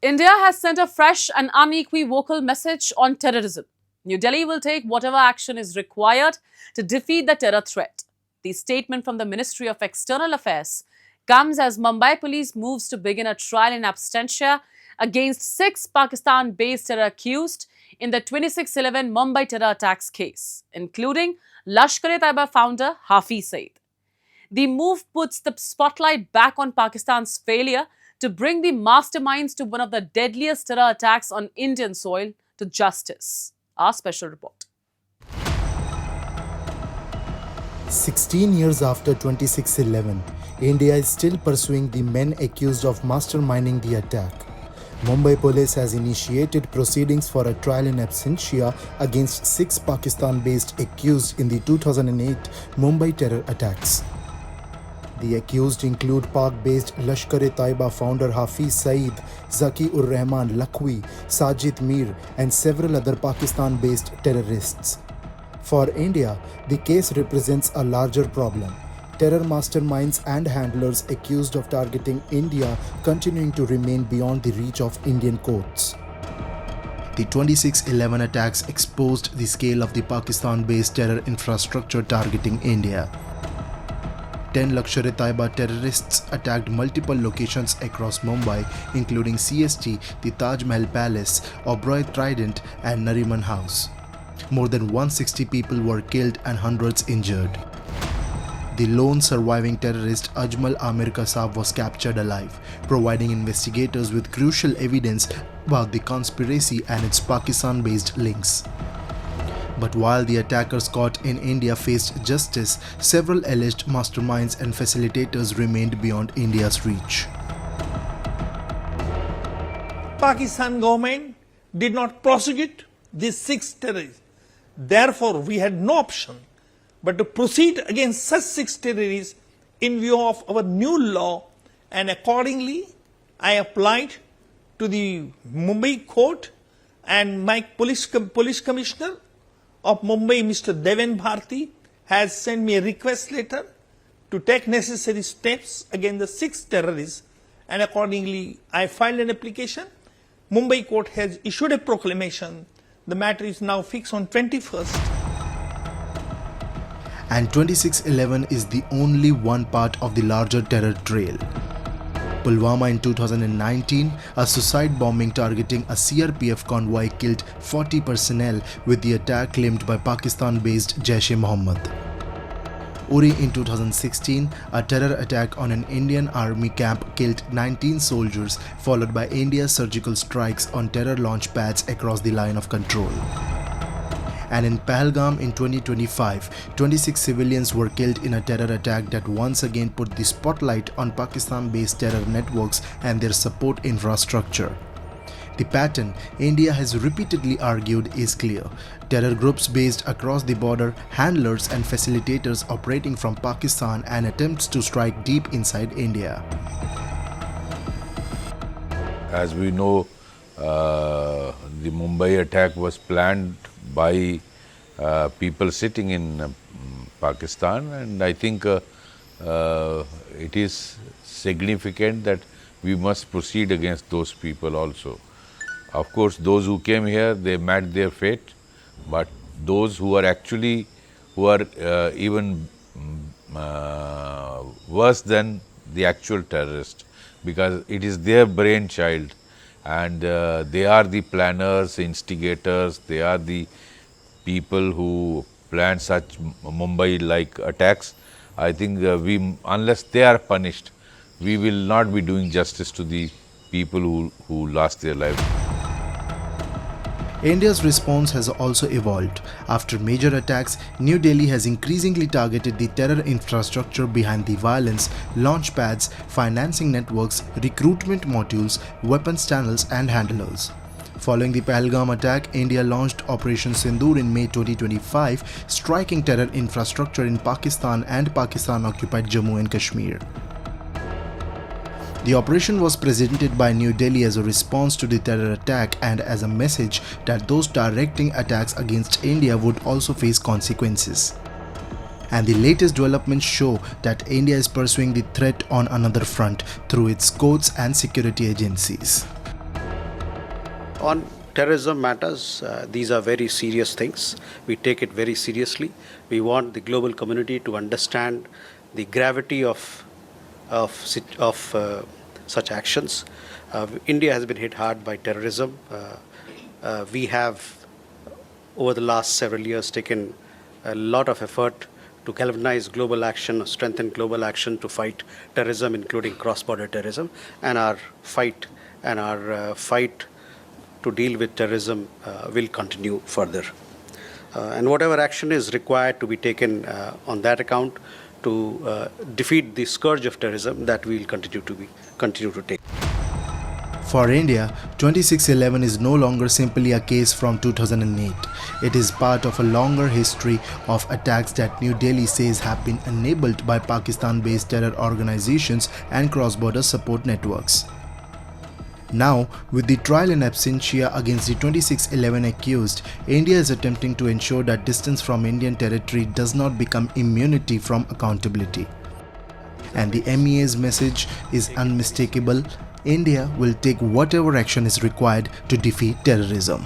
India has sent a fresh and unequivocal message on terrorism. New Delhi will take whatever action is required to defeat the terror threat. The statement from the Ministry of External Affairs comes as Mumbai Police moves to begin a trial in absentia against 6 Pakistan-based terror accused in the 26/11 Mumbai terror attacks case, including Lashkar-e-Taiba founder Hafiz Saeed. The move puts the spotlight back on Pakistan's failure to bring the masterminds to one of the deadliest terror attacks on Indian soil to justice. Our special report. 16 years after 26/11, India is still pursuing the men accused of masterminding the attack. Mumbai Police has initiated proceedings for a trial in absentia against 6 Pakistan-based accused in the 2008 Mumbai terror attacks. The accused include Pak-based Lashkar-e-Taiba founder Hafiz Saeed, Zaki-ur-Rahman Lakhwi, Sajid Mir and several other Pakistan-based terrorists. For India, the case represents a larger problem. Terror masterminds and handlers accused of targeting India continuing to remain beyond the reach of Indian courts. The 26/11 attacks exposed the scale of the Pakistan-based terror infrastructure targeting India. 10 Lashkar-e-Taiba terrorists attacked multiple locations across Mumbai, including CST, the Taj Mahal Palace, Oberoi Trident, and Nariman House. More than 160 people were killed and hundreds injured. The lone surviving terrorist Ajmal Amir Kasab was captured alive, providing investigators with crucial evidence about the conspiracy and its Pakistan-based links. But while the attackers caught in India faced justice, several alleged masterminds and facilitators remained beyond India's reach. Pakistan government did not prosecute these 6 terrorists. Therefore, we had no option but to proceed against such 6 terrorists in view of our new law, and accordingly I applied to the Mumbai court, and my police commissioner of Mumbai, Mr. Deven Bharti, has sent me a request letter to take necessary steps against the 6 terrorists, and accordingly I filed an application. Mumbai court has issued a proclamation. The matter is now fixed on 21st. And 26/11 is the only one part of the larger terror trail. Pulwama in 2019, a suicide bombing targeting a CRPF convoy killed 40 personnel, with the attack claimed by Pakistan-based Jaish-e-Mohammed. Uri in 2016, a terror attack on an Indian army camp killed 19 soldiers, followed by India's surgical strikes on terror launch pads across the line of control. And in Pahalgam in 2025, 26 civilians were killed in a terror attack that once again put the spotlight on Pakistan-based terror networks and their support infrastructure. The pattern India has repeatedly argued is clear. Terror groups based across the border, handlers and facilitators operating from Pakistan, and attempts to strike deep inside India. As we know, the Mumbai attack was planned by people sitting in Pakistan, and I think it is significant that we must proceed against those people also. Of course, those who came here, they met their fate, but those who are actually, even worse than the actual terrorist, because it is their brainchild, and they are the planners, instigators, they are the people who plan such Mumbai-like attacks. I think unless they are punished, we will not be doing justice to the people who lost their lives. India's response has also evolved. After major attacks, New Delhi has increasingly targeted the terror infrastructure behind the violence, launch pads, financing networks, recruitment modules, weapons channels and handlers. Following the Pahalgam attack, India launched Operation Sindoor in May 2025, striking terror infrastructure in Pakistan and Pakistan-occupied Jammu and Kashmir. The operation was presented by New Delhi as a response to the terror attack and as a message that those directing attacks against India would also face consequences. And the latest developments show that India is pursuing the threat on another front through its courts and security agencies. On terrorism matters, these are very serious things. We take it very seriously. We want the global community to understand the gravity of such actions. India has been hit hard by terrorism. We have, over the last several years, taken a lot of effort to galvanize global action, strengthen global action to fight terrorism, including cross-border terrorism, and our fight to deal with terrorism will continue further. And whatever action is required to be taken on that account to defeat the scourge of terrorism, that we will continue to take. For India, 2611 is no longer simply a case from 2008. It is part of a longer history of attacks that New Delhi says have been enabled by Pakistan-based terror organizations and cross-border support networks. Now, with the trial in absentia against the 2611 accused, India is attempting to ensure that distance from Indian territory does not become immunity from accountability. And the MEA's message is unmistakable: India will take whatever action is required to defeat terrorism.